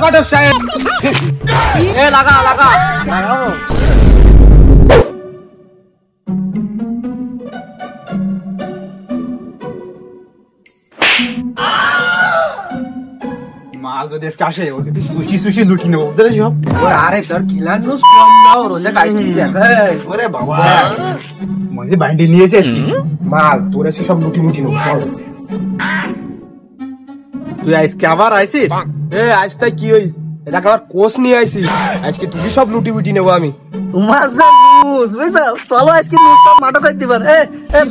ঘটক সাহেব লাগা লাগা লাগাও। মাল যদি আজকে আসে ওকে তুই সুশি সুশি লুটি নেবো বুঝতে পারছিস? আরে তোর খেলানো কম নাও রোজা কাইছি দেখ। ওরে বাবা মানে বান্ডিল নিয়েছে আজকে মাল তোর এসে সব লুটি মুটি নেবো। তুই আজকে আবার আইসিস? আজ তাই কি হইস? এটা আবার কোচ নিয়ে আইসি আজকে তুই সব লুটি মুটি নেবো আমি। তোমার যা নিউজ বুঝছো, চলো আজকে নিউজ সব নাটক করতে পারে।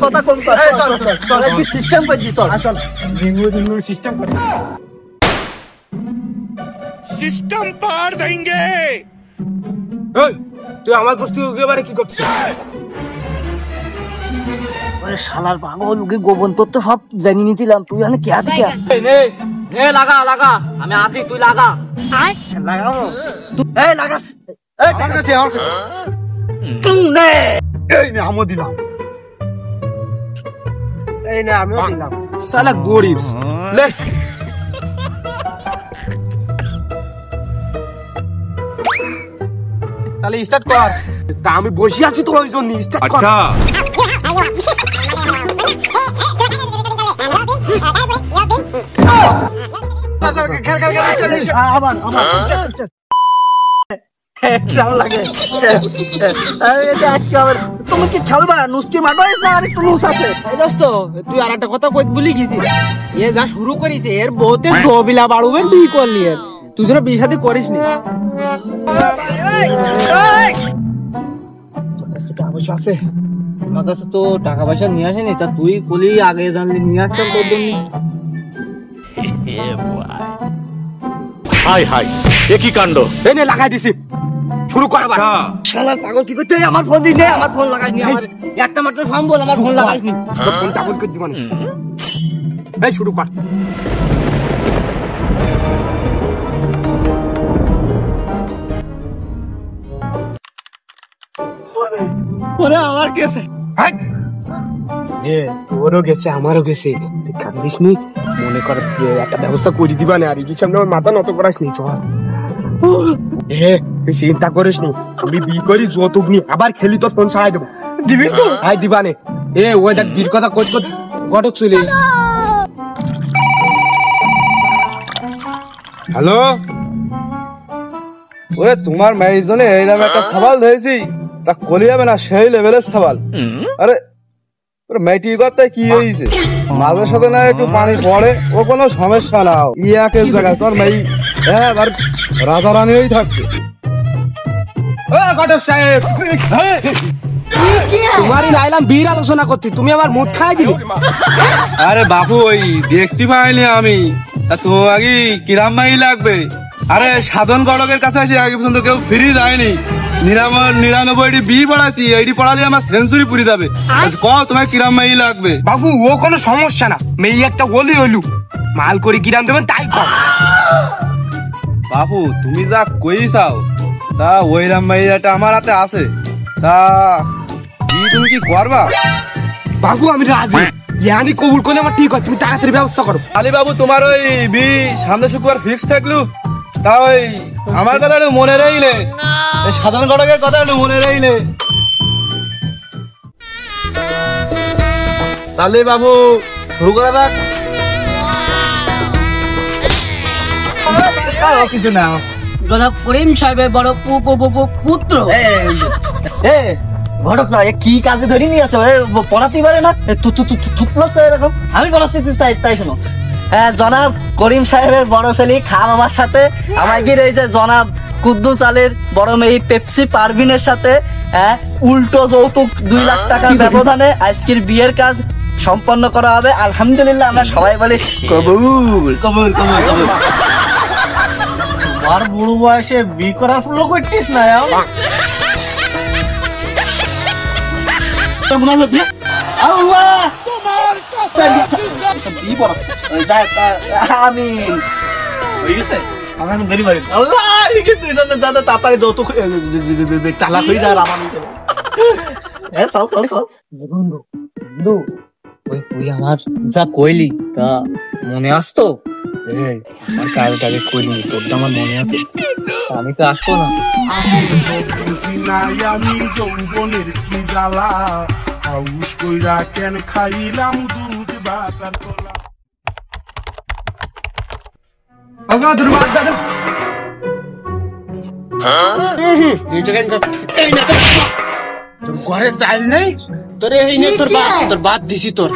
কথা কম কর, চল আজকে সিস্টেম করে দিস। চল রিমু সিস্টেম কর, सिस्टम पार देंगे। তুই আমার গোষ্ঠী এবারে কি করছিস? ওরে শালার পাগল, ওকে গোপন তথ্য সব জানিয়ে নিয়েছিলাম। তুই আমি কে আছি কে লাগা লাগা আমি আছি তুই লাগা। লাগাবো লাগাস আমার কাছে আমার কাছে এই নে আমও দিলাম, এই না আমিও দিলাম। শালা গরিব লে। তাহলে স্টার্ট কর। তা আমি বসে আছি তো ওই জন্য স্টার্ট কর। अच्छा আবার কেমন লাগে? আজকে আবার তুমি কি খেলবা? নুসকি মারবা না আর একটু নুস আছে? দোস্ত তুই আর একটা কথা কই বলি গেছি, এ যা শুরু করেছে এর বহুতে ডবিলা বাড়ুবেন তুই করলি, তুই যেন বিয়ে শাদী করিস নি। টাকা পয়সা আছে? আমার কাছে তো টাকা পয়সা নিয়ে আসেনি, তা তুই কলি আগে জানলি নিয়ে আসতাম তোর জন্য। हाय हाय एक ही कांड এই নে লাগাই দিছি, শুরু কর আবার। শালা পাগল কি করতে? আমার ফোন দিস নে, আমার ফোন লাগাই নি। আমার একটা মাত্র সম্বল, আমার ফোন লাগাইস নি। তোর ফোন ডাবল করে দিবানি। এই শুরু কর। ওরে আমার কেসে যে তোরও গেছে আমারও গেছে, তুই কান্দিস নি। মনে কর একটা ব্যবস্থা করে দিবা না, আর এই সামনে আমার মাথা নত করাস নি। চল তুই চিন্তা করিস নি, আমি বিয়ে করি যৌতুক নি আবার খেলি তোর ফোন ছাড়াই দেবো। দিবি তো? আই দিবা নে। ওই দেখ বীর কথা কই ঘটক চলে এসে। হ্যালো, ওরে তোমার মেয়ের জন্য এইরকম একটা সওয়াল ধরেছি, তা কলি যাবে না সেই লেভেলের সওয়াল। আরে মেয়েটি কথা কি হয়েছে? মাঝে সাথে না একটু পানি পড়ে, ও কোনো সমস্যা না। ইয়াকে জায়গায় তোর মেয়ে এবার রাজা রানী হয়েই থাকবে। ঘটক সাহেব তোমারই নাইলাম বীর আলোচনা করতে, তুমি আমার মুখ খাই দিলি। আরে বাবু ওই দেখতে পাইনি আমি, তা তো আগে কিরাম মাই লাগবে? আরে সাধন গড়কের কাছে আসি আগে পর্যন্ত কেউ ফ্রি দেয়নি। 99টি বি পড়াচ্ছি, এইটি পড়ালে আমার সেঞ্চুরি পুরি যাবে। তোমার কিরাম মাই লাগবে? বাবু ও কোনো সমস্যা না, মেয়ে একটা ওলি হলু মাল করে কিরাম দেবেন তাই কম। বাবু তুমি যা কই চাও তা ওইরাম মাইয়াটা আমার হাতে আছে, তা তুমি কি করবা? বাবু আমি রাজি, ইয়ানি কবুল করলে আমার ঠিক হয়, তুমি তাড়াতাড়ি ব্যবস্থা করো। আলি বাবু তোমার ওই বি সামনে শুক্রবার ফিক্স থাকলু, তা ওই আমার কথা একটু মনে রইলে, সাধারণ ঘটকের কথা একটু মনে রইলে। তাহলে বাবু শুরু করা যাক। কিছু না, জনাব করিম সাহেবের বড় পুত্র ঘটক না, কি কাজে ধরে নিয়ে আসে? পড়াতে পারে না, এরকম আমি পড়াতে চাই। তাই শোনো, জনাব করিম সাহেবের বড় ছেলে খা বাবার সাথে আমার গিয়ে এই যে জনাব কুদ্দুস আলীর বড় মেয়ে পেপসি পারভিনের সাথে উল্টো যৌতুক 2 লাখ টাকার ব্যবধানে আজকের বিয়ের কাজ সম্পন্ন করা হবে। আলহামদুলিল্লাহ আমরা সবাই বলি কবুল কবুল কবুল কবুল। আর বুড়ো বয়সে বিয়ে করা ফলো করতিস না? আল্লাহ আমিন হয়ে গেছে আমার দেরি বাড়ি। আল্লাহ কিন্তু যাতে তাড়াতাড়ি যৌতুক তালাক হয়ে যায় আমার। চল চল চল তুই আমার যা কইলি তা মনে আসতো? এই আমার কাজটাকে করিনি, তোরটা আমার মনে আছে। আমি তো আসবো না। বুঝি নাই আমি যৌবনের কি জ্বালা, হাউস কইরা কেন খাইলাম দুধ বাতার কলা। তোর ঘরে চাইল নেই তোর, এই নে তোর বাদ দিছি তোর।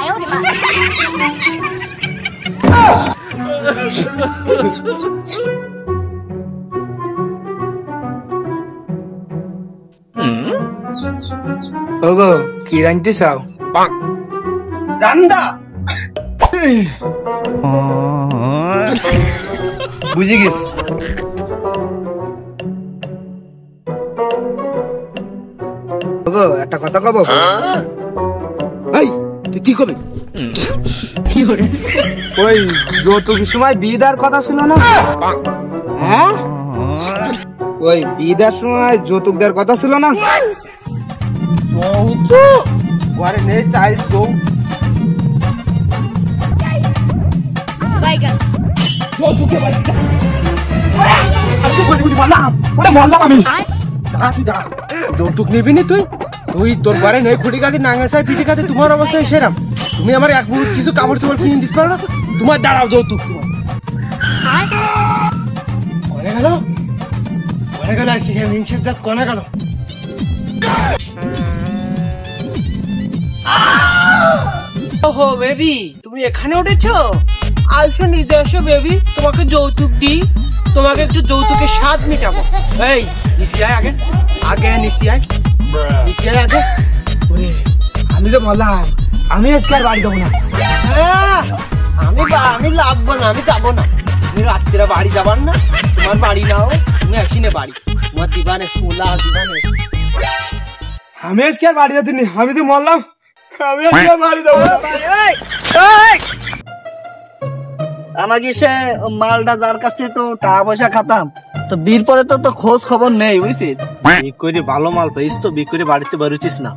ওগো কি রাঁধতে চাও? রান্দা বুঝি গেছ। ওগো একটা কথা কব। এই তুই কি কবি? ওই যৌতুক সময় বিয়ে দেওয়ার কথা ছিল না? হ্যাঁ ওই বিয়ে দেওয়ার সময় যৌতুক দেওয়ার কথা ছিল না? যৌতুক ঘরে নেই, চাই যৌতুক। যৌতুক নিবি নি তুই? তুই তোর ঘরে নেই, খুঁটি কাঁদি নাঙ্গা চাই পিঠে কাঁদি, তোমার অবস্থায় সেরাম। তুমি আমার এক মুহূর্ত কিছু কাপড় চোপড় কিনে দিতে পারো না? তোমার দাঁড়াও যৌতুক তোমার কনে গেল, কনে গেল আজকে হিংসের জাত কনে গেল? ওহো বেবি, তুমি এখানে উঠেছো? আসো নিজে আসো বেবি, তোমাকে যৌতুক দিই, তোমাকে একটু যৌতুকের স্বাদ মিটাবো। এই নিচে আয়, আগে আগে নিচে আয়, নিচে আয় আগে। আমি তো বললাম আমি আজকে আর বাড়ি যাবো না। আমি লাগবো না, আমি যাবো না। তুমি রাত্রিরা বাড়ি যাবার না, তোমার বাড়ি নাও, তুমি আসিনে বাড়ি, তোমার দিবানে সোলা দিবানে। আমি আজকে আর বাড়ি যাচ্ছি না, আমি তো বললাম আমি আজকে আর বাড়ি যাবো না। আমাকে সে মালটা যার কাছ থেকে একটু টাকা পয়সা খাতাম, তো বিয়ের পরে তো খোঁজ খবর নেই, বুঝছিস? বিক্রি ভালো মাল পাইস তো, বিক্রি বাড়িতে বেরোতিস না।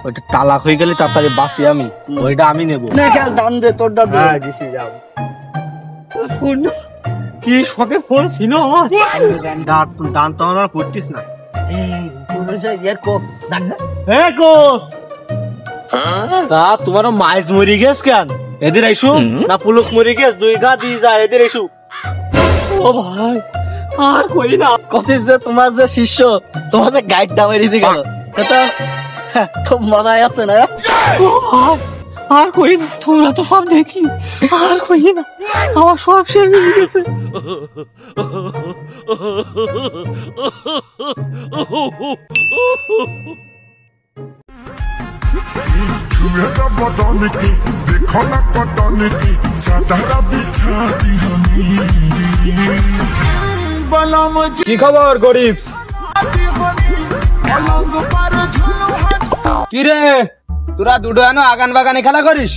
ওইটা তালাক হয়ে গেলে তাড়াতাড়ি বাসি আমি, ওইটা আমি নেবো। না খেয়াল দাম দে, তোরটা দে। দিছি যাও। কি শখে ফোন ছিল আমার? দান তো আমার পড়তিস না। তা তোমার মাইজ মরি গেছ কেন? এদের আইসু না পুলক মরি গেছ? দুই গা দিয়ে যায়, এদের আইসু। ও ভাই আর কই না, কত যে তোমার যে শিষ্য, তোমার যে গাইডটা মেরে দিয়ে গেল, সেটা খুব মজাই আছে না? আর কই না, তোমরা তো সব দেখি, আর কই না, আমার সব শেষ হয়ে গেছে। छुएगा बदन की देखो ना कटन की चादर बिछा दी हमी बलम কি খবর গরিব? पलंग पर झूलो हाथ কি রে তোরা দুটো এনো আগান বাগানে খেলা করিস?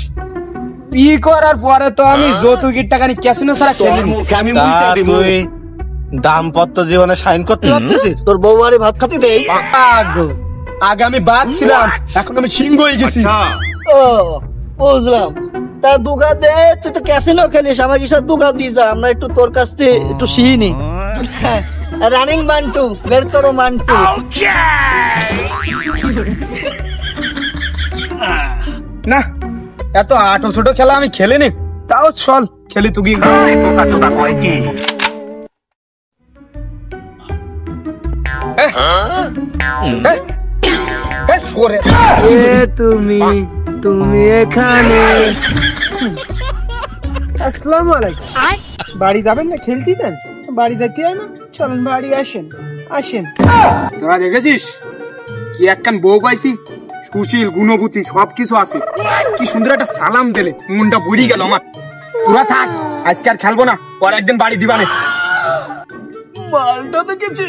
বিয়ে করার পরে তো আমি যৌতুকের টাকা নিয়ে ক্যাসিনো ছাড়া খেলিনি। তা তুই দাম্পত্য জীবনে সাইন করতে পারতেছিস? তোর বউ বাড়ি ভাত খাতে দেই। আগে আমি বাঘ ছিলাম, এখন আমি সিংহ হয়ে গেছি। ও বুঝলাম, তা দুগা দে, তুই তো ক্যাসিনো খেলিস, আমাকে সব দুগা দিয়ে যা, আমরা একটু তোর কাছ থেকে একটু শিখিনি। রানিং মান্টু বের করো, মান্টু। না এত আটো ছোট খেলা আমি খেলিনি, তাও চল খেলি তুই। তুমি এখানে? আসসালামু আলাইকুম। বাড়ি যাবেন না, খেলতেছেন? বাড়ি যাইতে হয় না, চলুন বাড়ি আসেন, আসেন। তোরা দেখেছিস কি একখান বউ পাইছি, সুশীল গুণবতী সবকিছু আছে, কি সুন্দর একটা সালাম দিলে মনটা ভরি গেল আমার। তোরা থাক, আজকে আর খেলবো না, পরে একদিন বাড়ি দিবানে। মালটা দেখেছি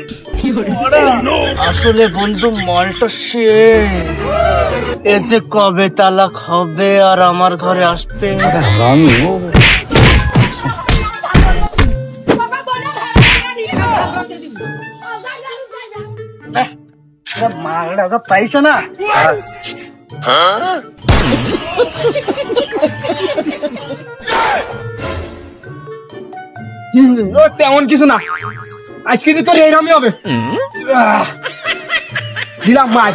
আসলে বন্ধু মালটা সে এ যে কবে তালাক হবে আর আমার ঘরে আসবে। মালটা তো পাইছে না। ও তেমন কিছু না, আজকে তো তোর এইরকমই হবে। দিলাম মার।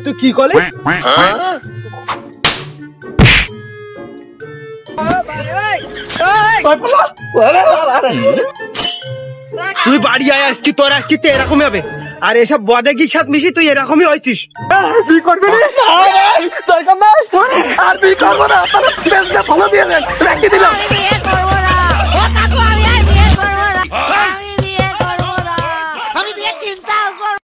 তুই কি করলি? তুই বাড়ি আয়, আজকে তোর আজকে তো এরকমই হবে। আর এসব বদেগির সাথে মিশি তুই এরকমই হয়েছিস। কি করবি? দরকার নাই, আর বি করবো না, ফলো দিয়ে দেন, রেখে দিলাম।